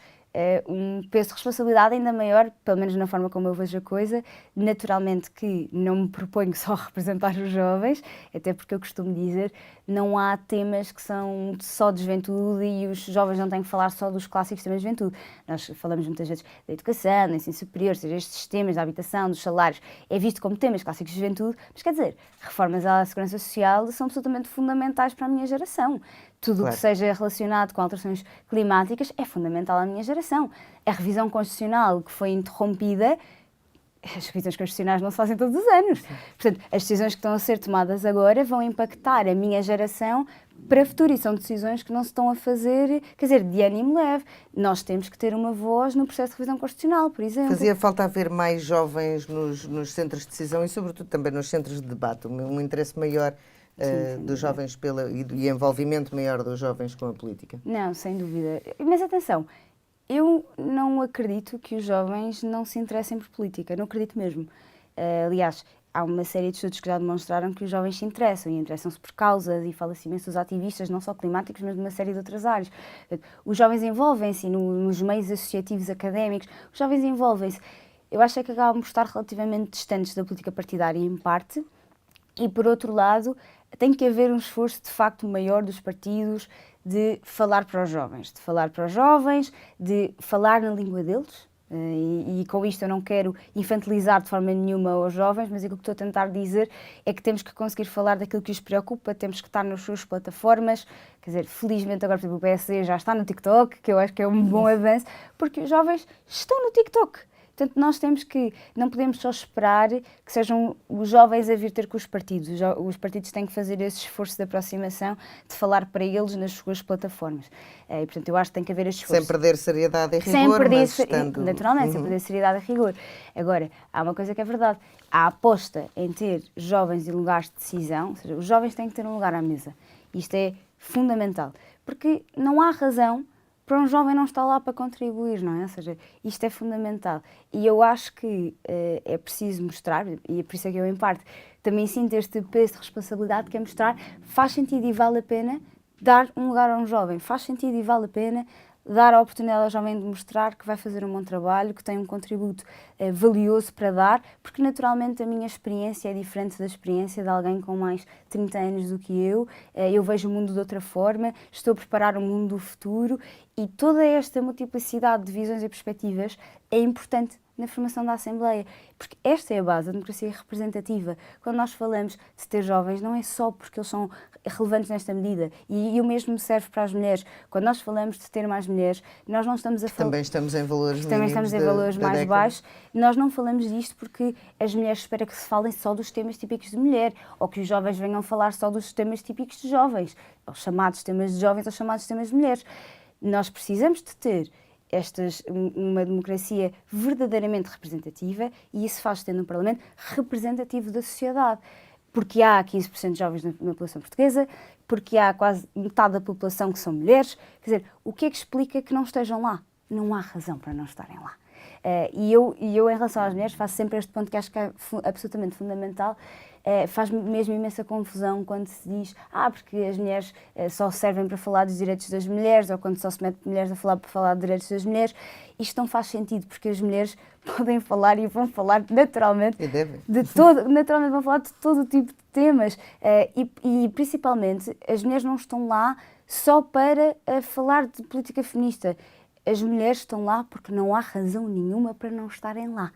um peso de responsabilidade ainda maior, pelo menos na forma como eu vejo a coisa. Naturalmente que não me proponho só representar os jovens, até porque eu costumo dizer, não há temas que são só de juventude e os jovens não têm que falar só dos clássicos temas de juventude. Nós falamos muitas vezes da educação, do ensino superior, seja estes temas da habitação, dos salários, é visto como temas clássicos de juventude, mas quer dizer, reformas à segurança social são absolutamente fundamentais para a minha geração. Tudo o que seja relacionado com alterações climáticas é fundamental à minha geração. A revisão constitucional que foi interrompida, as revisões constitucionais não se fazem todos os anos. Portanto, as decisões que estão a ser tomadas agora vão impactar a minha geração para o futuro e são decisões que não se estão a fazer, quer dizer, de ânimo leve. Nós temos que ter uma voz no processo de revisão constitucional, por exemplo. Fazia falta haver mais jovens nos centros de decisão e, sobretudo, também nos centros de debate, um interesse maior dos jovens e envolvimento maior dos jovens com a política. Não, sem dúvida. Mas atenção, eu não acredito que os jovens não se interessem por política, não acredito mesmo. Aliás, há uma série de estudos que já demonstraram que os jovens se interessam e interessam-se por causas e fala-se imenso dos ativistas, não só climáticos, mas de uma série de outras áreas. Os jovens envolvem-se nos meios associativos académicos, os jovens envolvem-se. Eu acho é que acabam por estar relativamente distantes da política partidária em parte e, por outro lado, tem que haver um esforço de facto maior dos partidos de falar para os jovens, de falar na língua deles. E com isto eu não quero infantilizar de forma nenhuma os jovens, mas o que estou a tentar dizer é que temos que conseguir falar daquilo que os preocupa, temos que estar nas suas plataformas. Quer dizer, felizmente agora, por exemplo, o PSD já está no TikTok, que eu acho que é um bom avanço, porque os jovens estão no TikTok. Portanto, nós não podemos só esperar que sejam os jovens a vir ter com os partidos. Os partidos têm que fazer esse esforço de aproximação, de falar para eles nas suas plataformas. E, portanto, eu acho que tem que haver esse esforço. Sem perder seriedade e rigor, mas estando... Naturalmente, sem perder seriedade e rigor. Agora, há uma coisa que é verdade. A aposta em ter jovens em lugares de decisão, ou seja, os jovens têm que ter um lugar à mesa. Isto é fundamental. Porque não há razão para um jovem não estar lá para contribuir, não é? Ou seja, isto é fundamental. E eu acho que é preciso mostrar, e é por isso é que eu, em parte, também sinto este peso de responsabilidade, que é mostrar, faz sentido e vale a pena dar um lugar a um jovem, faz sentido e vale a pena dar a oportunidade ao jovem de mostrar que vai fazer um bom trabalho, que tem um contributo valioso para dar, porque naturalmente a minha experiência é diferente da experiência de alguém com mais 30 anos do que eu vejo o mundo de outra forma, estou a preparar o mundo do futuro e toda esta multiplicidade de visões e perspectivas é importante na formação da Assembleia, porque esta é a base da democracia representativa. Quando nós falamos de ter jovens, não é só porque eles são relevantes nesta medida, e o mesmo serve para as mulheres. Quando nós falamos de ter mais mulheres, nós não estamos a falar... Também estamos em valores Também estamos em valores mais década. baixos. Nós não falamos disto porque as mulheres esperam que se falem só dos temas típicos de mulher, ou que os jovens venham falar só dos temas típicos de jovens, ou chamados temas de jovens ou chamados temas de mulheres. Nós precisamos de ter uma democracia verdadeiramente representativa, e isso faz tendo um Parlamento representativo da sociedade. Porque há 15% de jovens na população portuguesa, porque há quase metade da população que são mulheres. Quer dizer, o que é que explica que não estejam lá? Não há razão para não estarem lá. E eu, em relação às mulheres, faço sempre este ponto que acho que é absolutamente fundamental. Faz-me mesmo imensa confusão quando se diz porque as mulheres só servem para falar dos direitos das mulheres, ou quando só se mete mulheres a falar para falar de direitos das mulheres. Isto não faz sentido, porque as mulheres podem falar e vão falar naturalmente naturalmente vão falar de todo o tipo de temas, e principalmente as mulheres não estão lá só para falar de política feminista. As mulheres estão lá porque não há razão nenhuma para não estarem lá.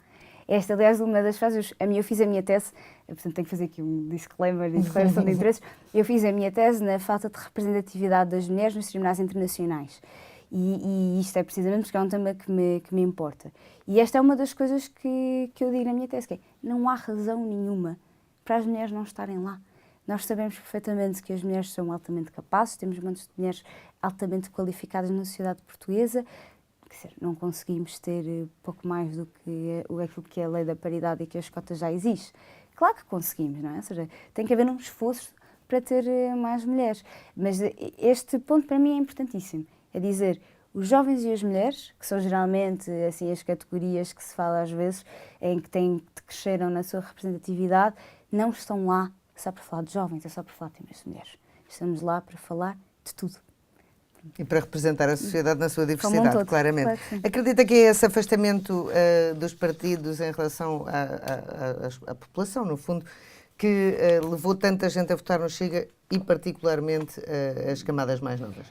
Esta, aliás, uma das frases, eu fiz a minha tese, portanto tenho que fazer aqui um disclaimer de declaração de interesses, eu fiz a minha tese na falta de representatividade das mulheres nos tribunais internacionais. E isto é precisamente porque é um tema que me importa. E esta é uma das coisas que eu digo na minha tese, que é, não há razão nenhuma para as mulheres não estarem lá. Nós sabemos perfeitamente que as mulheres são altamente capazes, temos muitas mulheres altamente qualificadas na sociedade portuguesa. Quer dizer, não conseguimos ter pouco mais do que aquilo que é a lei da paridade e que as cotas já existe. Claro que conseguimos, não é? Ou seja, tem que haver um esforço para ter mais mulheres. Mas este ponto para mim é importantíssimo. É dizer, os jovens e as mulheres, que são geralmente assim, as categorias que se fala às vezes, em que cresceram na sua representatividade, não estão lá só para falar de jovens, é só para falar de temas de mulheres. Estamos lá para falar de tudo. E para representar a sociedade na sua diversidade, todo, claramente. Claro, acredita que é esse afastamento dos partidos em relação à população, no fundo, que levou tanta gente a votar no Chega e particularmente as camadas mais novas?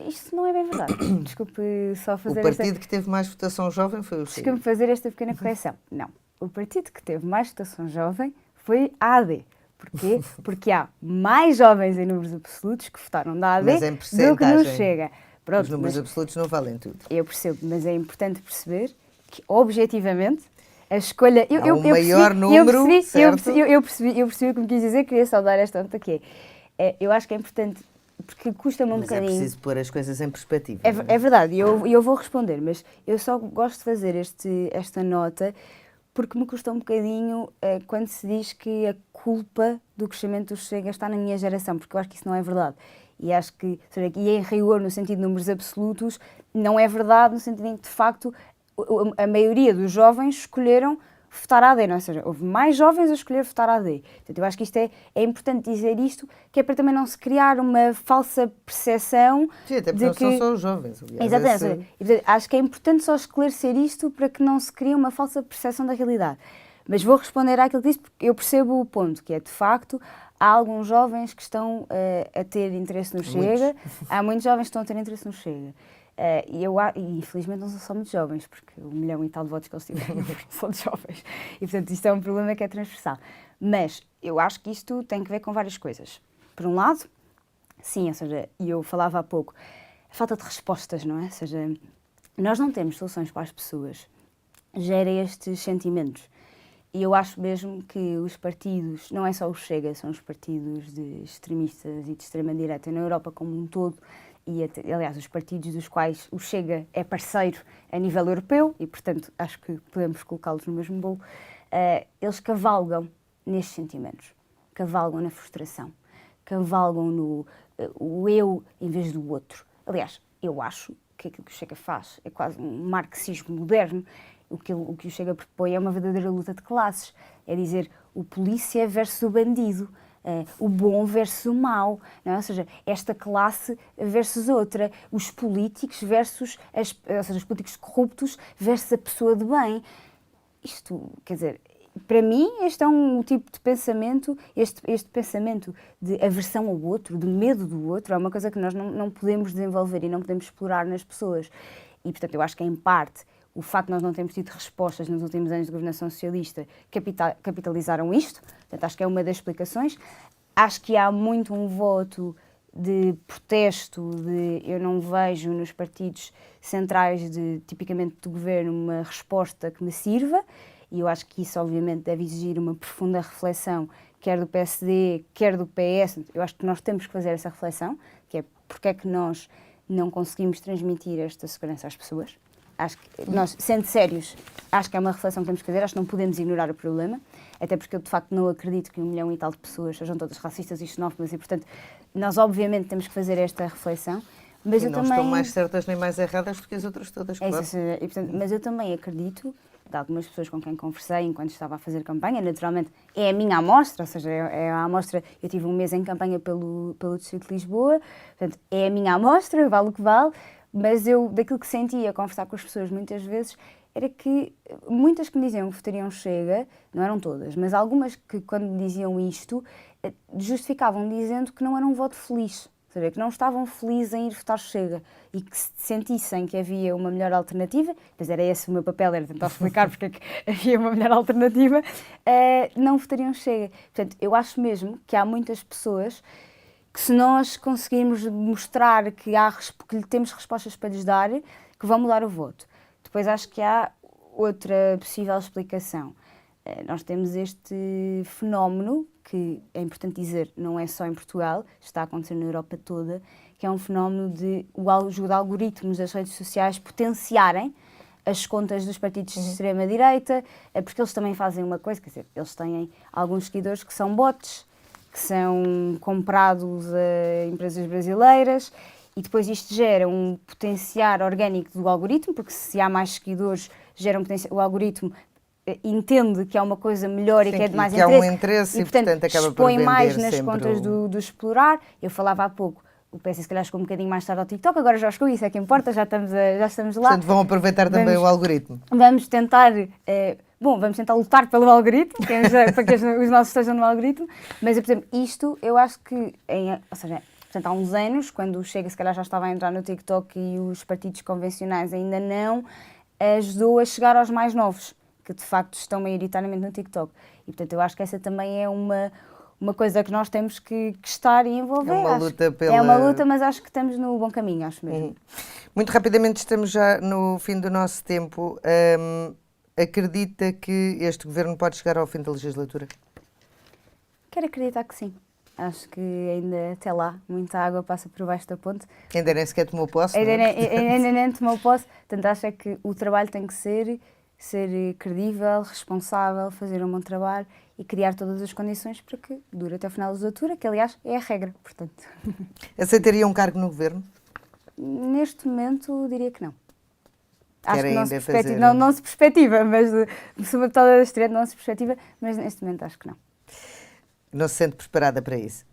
Isto não é bem verdade. Desculpe só fazer O partido que teve mais votação jovem foi o Chega. Desculpe fazer esta pequena correção. Não. O partido que teve mais votação jovem foi a AD. Porquê? Porque há mais jovens em números absolutos que votaram da AD do que no Chega. Pronto, os números absolutos não valem tudo. Eu percebo, mas é importante perceber que, objetivamente, a escolha... Há um maior número, certo? Eu percebi o que me quis dizer, queria só dar esta nota que eu acho que é importante, porque custa-me um bocadinho... Mas é preciso pôr as coisas em perspectiva. É verdade, e eu vou responder, mas eu só gosto de fazer esta nota porque me custa um bocadinho quando se diz que a culpa do crescimento do Chega está na minha geração, porque eu acho que isso não é verdade. E acho que, e em rigor, no sentido de números absolutos, não é verdade, no sentido em que, de facto, a maioria dos jovens escolheram votar AD, não é? Ou seja, houve mais jovens a escolher votar AD. Portanto, eu acho que isto é importante dizer isto, que é para também não se criar uma falsa percepção. Sim, até porque de que... não são só os jovens. Aliás, exatamente. E, portanto, acho que é importante só esclarecer isto para que não se crie uma falsa percepção da realidade. Mas vou responder àquilo que disse, porque eu percebo o ponto, que é, de facto, há alguns jovens que estão a ter interesse no Chega, há muitos jovens que estão a ter interesse no Chega. E infelizmente não são só muito jovens, porque 1 milhão e tal de votos que eles tiveram não são de jovens. E portanto isto é um problema que é transversal. Mas eu acho que isto tem que ver com várias coisas. Por um lado, sim, ou seja, e eu falava há pouco, a falta de respostas, não é? Ou seja, nós não temos soluções para as pessoas, gera estes sentimentos. E eu acho mesmo que os partidos, não é só o Chega, são os partidos de extremistas e de extrema-direita na Europa como um todo, e aliás os partidos dos quais o Chega é parceiro a nível europeu, e portanto acho que podemos colocá-los no mesmo bolo, eles cavalgam nestes sentimentos, cavalgam na frustração, cavalgam no o eu em vez do outro. Aliás, eu acho que aquilo que o Chega faz é quase um marxismo moderno. O que o Chega propõe é uma verdadeira luta de classes, é dizer o polícia versus o bandido. o bom versus o mau, não é? Ou seja, esta classe versus outra, os políticos versus, ou seja, os políticos corruptos versus a pessoa de bem. Isto, quer dizer, para mim, este é um tipo de pensamento, este pensamento de aversão ao outro, de medo do outro, é uma coisa que nós não podemos desenvolver e não podemos explorar nas pessoas. E, portanto, eu acho que, em parte, o facto de nós não termos tido respostas nos últimos anos de governação socialista capitalizaram isto. Portanto, acho que é uma das explicações. Acho que há muito um voto de protesto, eu não vejo nos partidos centrais, tipicamente do governo, uma resposta que me sirva, e eu acho que isso obviamente deve exigir uma profunda reflexão, quer do PSD, quer do PS. Eu acho que nós temos que fazer essa reflexão, que é porque é que nós não conseguimos transmitir esta segurança às pessoas. Acho que nós, sendo sérios, acho que é uma reflexão que temos que fazer, acho que não podemos ignorar o problema, até porque eu de facto não acredito que 1 milhão e tal de pessoas sejam todas racistas e xenófobas e, portanto, nós obviamente temos que fazer esta reflexão. Mas e eu não também... estão mais certas nem mais erradas do que as outras todas, claro. E, portanto, mas eu também acredito, de algumas pessoas com quem conversei enquanto estava a fazer campanha, naturalmente é a minha amostra, ou seja, é a amostra, eu tive 1 mês em campanha pelo Distrito de Lisboa, portanto, é a minha amostra, vale o que vale, mas eu, daquilo que sentia a conversar com as pessoas muitas vezes, era que muitas que me diziam que votariam Chega, não eram todas, mas algumas que, quando me diziam isto, justificavam dizendo que não era um voto feliz. Ou seja, que não estavam felizes em ir votar Chega e que se sentissem que havia uma melhor alternativa, pois era esse o meu papel, era tentar explicar porque é que havia uma melhor alternativa, não votariam Chega. Portanto, eu acho mesmo que há muitas pessoas que, se nós conseguirmos mostrar que lhe temos respostas para lhes dar, que vão mudar o voto. Depois acho que há outra possível explicação. Nós temos este fenómeno, que é importante dizer, não é só em Portugal, está a acontecer na Europa toda, que é um fenómeno de os algoritmos das redes sociais potenciarem as contas dos partidos de extrema-direita, porque eles também fazem uma coisa, quer dizer, eles têm alguns seguidores que são bots, que são comprados a empresas brasileiras, e depois isto gera um potenciar orgânico do algoritmo, porque se há mais seguidores, o algoritmo entende que é uma coisa melhor. Sim, e que é de mais interesse. Há um interesse e, portanto, acaba por expõe mais nas sempre contas do explorar. Eu falava há pouco, o PS se calhar chegou um bocadinho mais tarde ao TikTok, agora já chegou, isso é que importa, já estamos lá. Portanto, vão aproveitar também o algoritmo. Vamos tentar... vamos tentar lutar pelo algoritmo, para que os nossos estejam no algoritmo, mas, por exemplo, isto eu acho que, ou seja, portanto, há uns anos, quando o Chega se calhar já estava a entrar no TikTok e os partidos convencionais ainda não, ajudou a chegar aos mais novos, que de facto estão maioritariamente no TikTok. E, portanto, eu acho que essa também é uma coisa que nós temos que estar e envolver. É uma luta É uma luta, mas acho que estamos no bom caminho, acho mesmo. Muito rapidamente, estamos já no fim do nosso tempo. Acredita que este governo pode chegar ao fim da legislatura? Quero acreditar que sim. Acho que ainda até lá muita água passa por baixo da ponte. Ainda nem sequer tomou posse, Ainda nem tomou posse. Portanto, acho que o trabalho tem que ser credível, responsável, fazer um bom trabalho e criar todas as condições para que dure até o final da legislatura, que aliás é a regra, portanto. Aceitaria um cargo no governo? Neste momento diria que não. Acho Quer que ainda não se perspectiva, mas sou uma deputada da Estreia, não se perspectiva, mas neste momento acho que não. Não se sente preparada para isso?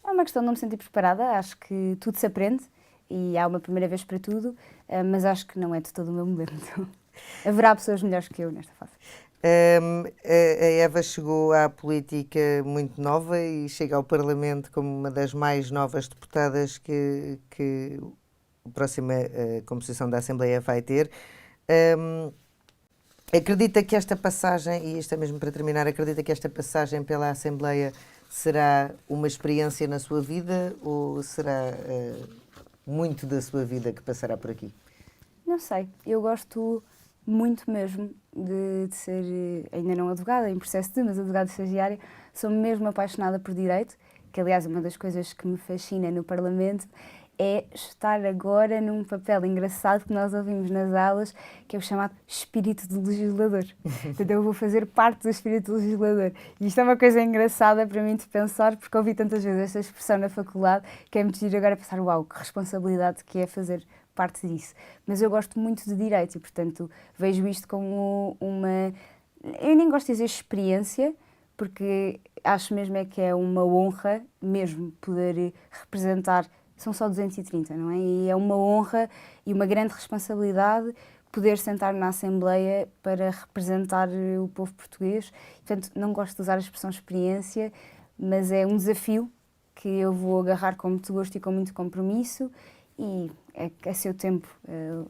É uma questão de não me sentir preparada, acho que tudo se aprende e há uma primeira vez para tudo, mas acho que não é de todo o meu momento. Haverá pessoas melhores que eu nesta fase. A Eva chegou à política muito nova e chega ao Parlamento como uma das mais novas deputadas que a próxima composição da Assembleia vai ter. Acredita que esta passagem, e isto é mesmo para terminar, acredita que esta passagem pela Assembleia será uma experiência na sua vida ou será muito da sua vida que passará por aqui? Não sei, eu gosto muito mesmo de ser, ainda não advogada, em processo mas advogada estagiária, sou mesmo apaixonada por direito, que aliás uma das coisas que me fascina no Parlamento é estar agora num papel engraçado que nós ouvimos nas aulas, que é o chamado espírito do legislador. Portanto, eu vou fazer parte do espírito do legislador. E isto é uma coisa engraçada para mim de pensar, porque ouvi tantas vezes esta expressão na faculdade, que é muito giro agora pensar, uau, que responsabilidade que é fazer parte disso. Mas eu gosto muito de direito e, portanto, vejo isto como uma... Eu nem gosto de dizer experiência, porque acho mesmo é que é uma honra mesmo poder representar, são só 230, não é? E é uma honra e uma grande responsabilidade poder sentar na Assembleia para representar o povo português. Portanto, não gosto de usar a expressão experiência, mas é um desafio que eu vou agarrar com muito gosto e com muito compromisso, e a seu tempo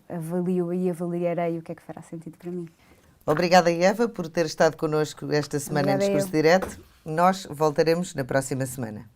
avalio e avaliarei o que é que fará sentido para mim. Obrigada, Eva, por ter estado connosco esta semana em Obrigada, Discurso Direto. Nós voltaremos na próxima semana.